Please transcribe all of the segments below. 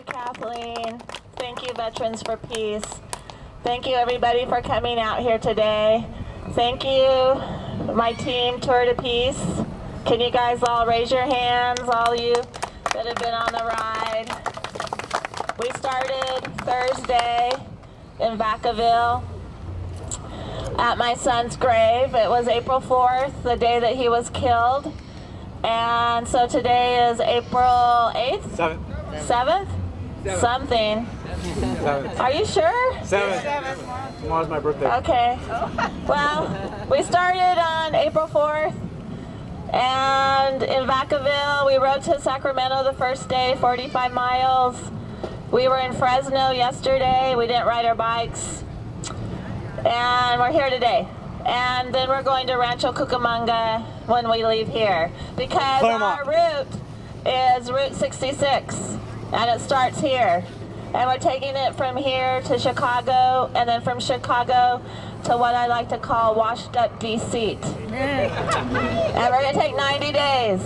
you, Kathleen. Thank you, Veterans for Peace. Thank you, everybody, for coming out here today. Thank you, my team, Tour de Peace. Can you guys all raise your hands, all you that have been on the ride? We started Thursday in Vacaville at my son's grave. It was April 4th, the day that he was killed. And so today is April 8th? 7th? Something. 7th. Are you sure? 7th. Tomorrow's my birthday. Okay. Well, we started on April 4th. And in Vacaville, we rode to Sacramento the first day, 45 miles. We were in Fresno yesterday. We didn't ride our bikes. And we're here today. And then we're going to Rancho Cucamonga when we leave here. Because our route is Route 66. And it starts here. And we're taking it from here to Chicago. And then from Chicago to what I like to call washed up D-Seat. And we're going to take 90 days.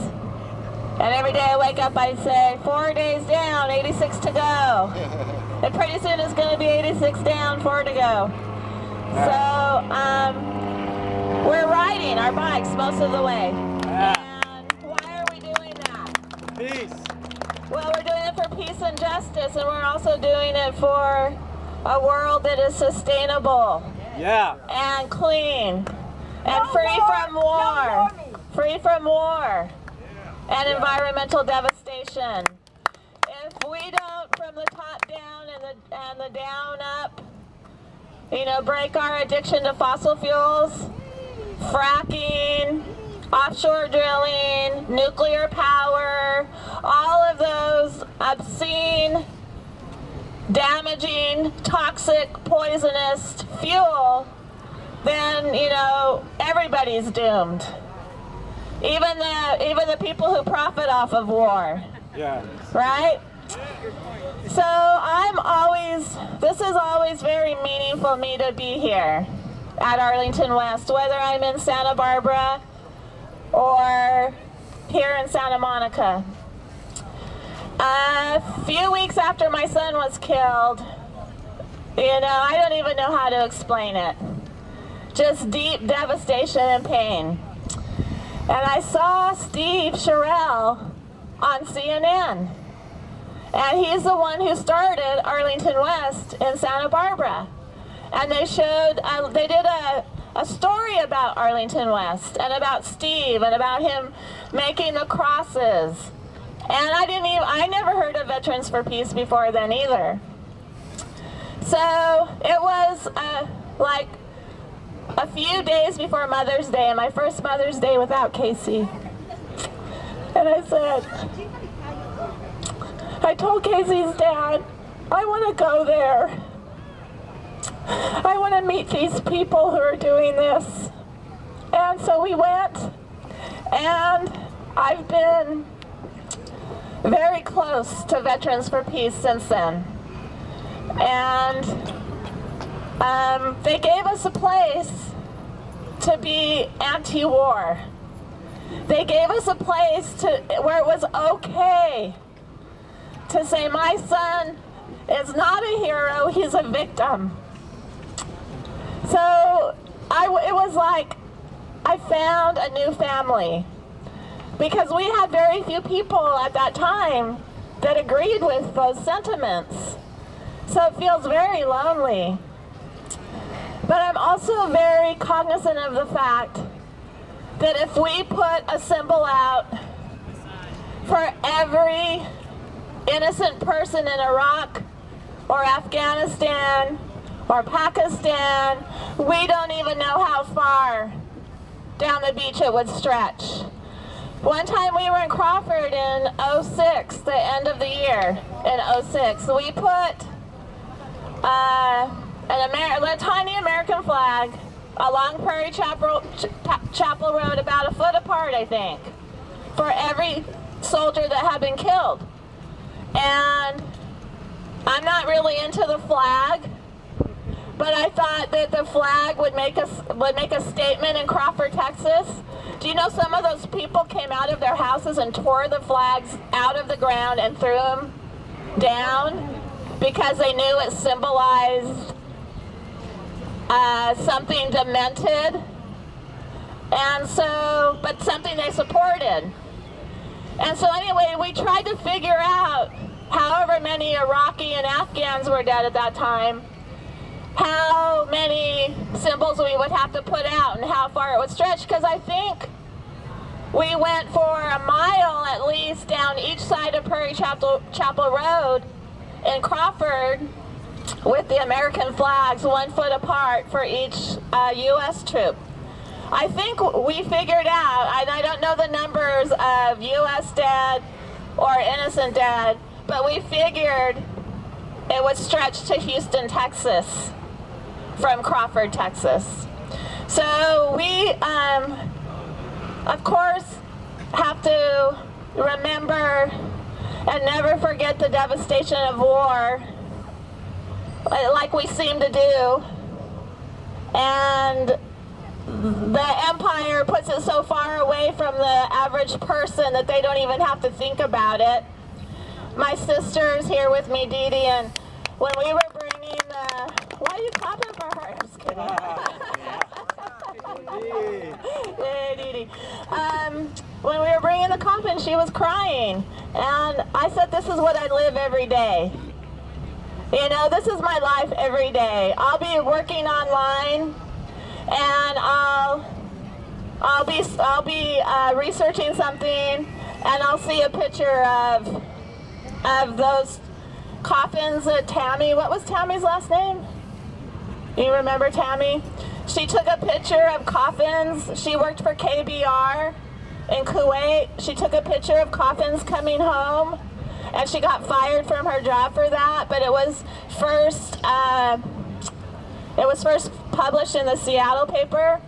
And every day I wake up, I say, 4 days down, 86 to go. And pretty soon it's going to be 86 down, 4 to go. So we're riding our bikes most of the way. And why are we doing that? Peace. Well, we're doing it for peace and justice, and we're also doing it for a world that is sustainable. Yeah. And clean. And free from war. Free from war. And environmental devastation. If we don't, from the top down and the down up, break our addiction to fossil fuels, fracking, offshore drilling, nuclear power, all of those obscene, damaging, toxic, poisonous fuel, then, everybody's doomed. Even the people who profit off of war. Yeah. Right? So this is always very meaningful to me to be here at Arlington West, whether I'm in Santa Barbara or here in Santa Monica. A few weeks after my son was killed, I don't even know how to explain it. Just deep devastation and pain. And I saw Steve Sherrill on CNN. And he's the one who started Arlington West in Santa Barbara. And they did a story about Arlington West and about Steve and about him making the crosses. And I never heard of Veterans for Peace before then either. So it was like a few days before Mother's Day, and my first Mother's Day without Casey. And I told Casey's dad, I want to go there. I want to meet these people who are doing this. And so we went, and I've been very close to Veterans for Peace since then. And they gave us a place to be anti-war. They gave us a place where it was okay to say, my son is not a hero, he's a victim. So it was like I found a new family, because we had very few people at that time that agreed with those sentiments. So it feels very lonely. But I'm also very cognizant of the fact that if we put a symbol out for every innocent person in Iraq or Afghanistan or Pakistan, we don't even know how far down the beach it would stretch. One time we were in Crawford in 06, the end of the year in 06. We put a tiny American flag along Prairie Chapel Road, about a foot apart, I think, for every soldier that had been killed. And I'm not really into the flag, but I thought that the flag would make a statement in Crawford, Texas. Do you know some of those people came out of their houses and tore the flags out of the ground and threw them down because they knew it symbolized something demented, and so, but something they supported. And so anyway, we tried to figure out, however many Iraqi and Afghans were dead at that time, how many symbols we would have to put out and how far it would stretch, because I think we went for a mile at least down each side of Prairie Chapel Road in Crawford with the American flags 1 foot apart for each U.S. troop. I think we figured out, and I don't know the numbers of U.S. dead or innocent dead, but we figured it would stretch to Houston, Texas, from Crawford, Texas. So we, of course, have to remember and never forget the devastation of war, like we seem to do. And the empire puts it so far away from the average person that they don't even have to think about it. My sister's here with me, Dee Dee, and when we were bringing the... Why are you clapping for her? I'm just kidding. Hey, Dee Dee. When we were bringing the coffin, she was crying. And I said, this is what I live every day. You know, this is my life every day. I'll be working online, and I'll be researching something, and I'll see a picture of those coffins that Tammy, what was Tammy's last name? You remember Tammy? She took a picture of coffins. She worked for KBR in Kuwait. She took a picture of coffins coming home, and she got fired from her job for that, but it was first published in the Seattle paper.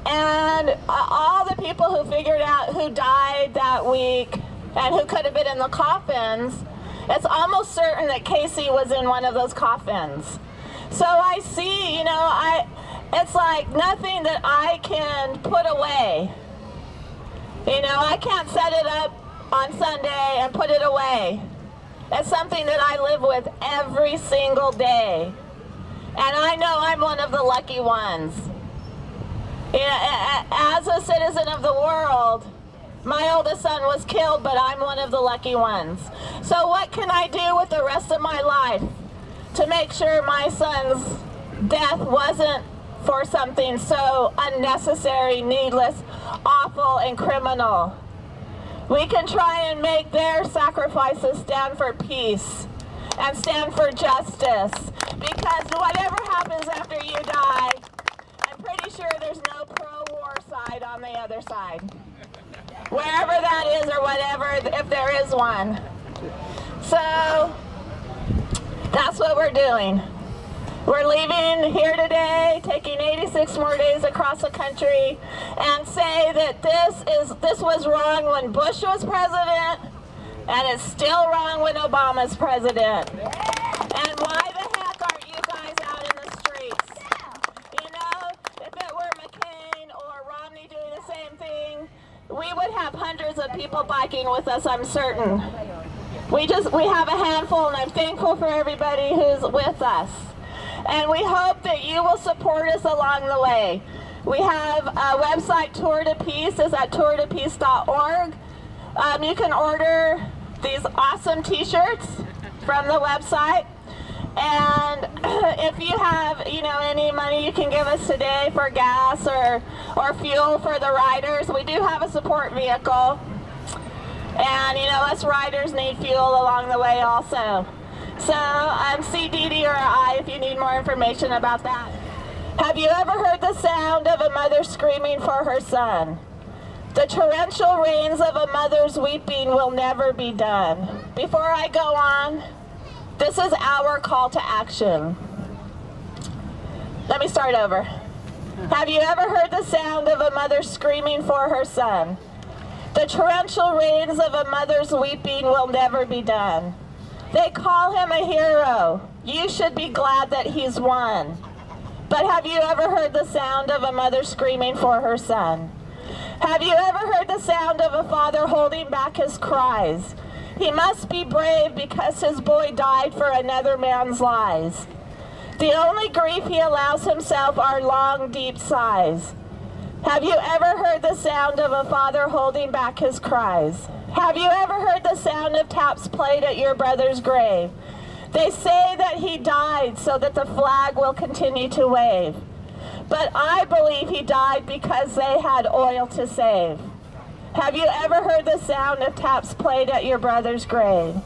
And all the people who figured out who died that week and who could have been in the coffins, it's almost certain that Casey was in one of those coffins. So I see, you know, it's like nothing that I can put away. You know, I can't set it up on Sunday and put it away. It's something that I live with every single day. And I know I'm one of the lucky ones. Yeah, as a citizen of the world, my oldest son was killed, but I'm one of the lucky ones. So what can I do with the rest of my life to make sure my son's death wasn't for something so unnecessary, needless, awful, and criminal? We can try and make their sacrifices stand for peace and stand for justice, because whatever happens after you die, I'm pretty sure there's no pro-war side on the other side. Wherever that is or whatever, if there is one. So that's what we're doing. We're leaving here today, taking 86 more days across the country, and say that this was wrong when Bush was president, and it's still wrong when Obama's president. And why the heck aren't you guys out in the streets? You know, if it were McCain or Romney doing the same thing, we would have hundreds of people biking with us, I'm certain. We have a handful, and I'm thankful for everybody who's with us. And we hope that you will support us along the way. We have a website, Tour de Peace, is at tourdepeace.org. You can order these awesome t-shirts from the website. And if you have, you know, any money you can give us today for gas or fuel for the riders, we do have a support vehicle. And, you know, us riders need fuel along the way also. So, see Dee Dee or I if you need more information about that. Have you ever heard the sound of a mother screaming for her son? The torrential rains of a mother's weeping will never be done. Before I go on, this is our call to action. Let me start over. Have you ever heard the sound of a mother screaming for her son? The torrential rains of a mother's weeping will never be done. They call him a hero. You should be glad that he's won. But have you ever heard the sound of a mother screaming for her son? Have you ever heard the sound of a father holding back his cries? He must be brave because his boy died for another man's lies. The only grief he allows himself are long, deep sighs. Have you ever heard the sound of a father holding back his cries? Have you ever heard the sound of taps played at your brother's grave? They say that he died so that the flag will continue to wave. But I believe he died because they had oil to save. Have you ever heard the sound of taps played at your brother's grave?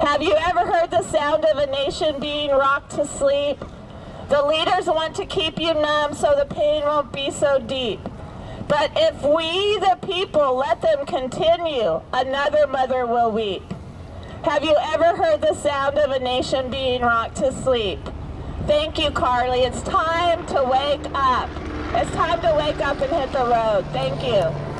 Have you ever heard the sound of a nation being rocked to sleep? The leaders want to keep you numb so the pain won't be so deep. But if we, the people, let them continue, another mother will weep. Have you ever heard the sound of a nation being rocked to sleep? Thank you, Carly. It's time to wake up. It's time to wake up and hit the road. Thank you.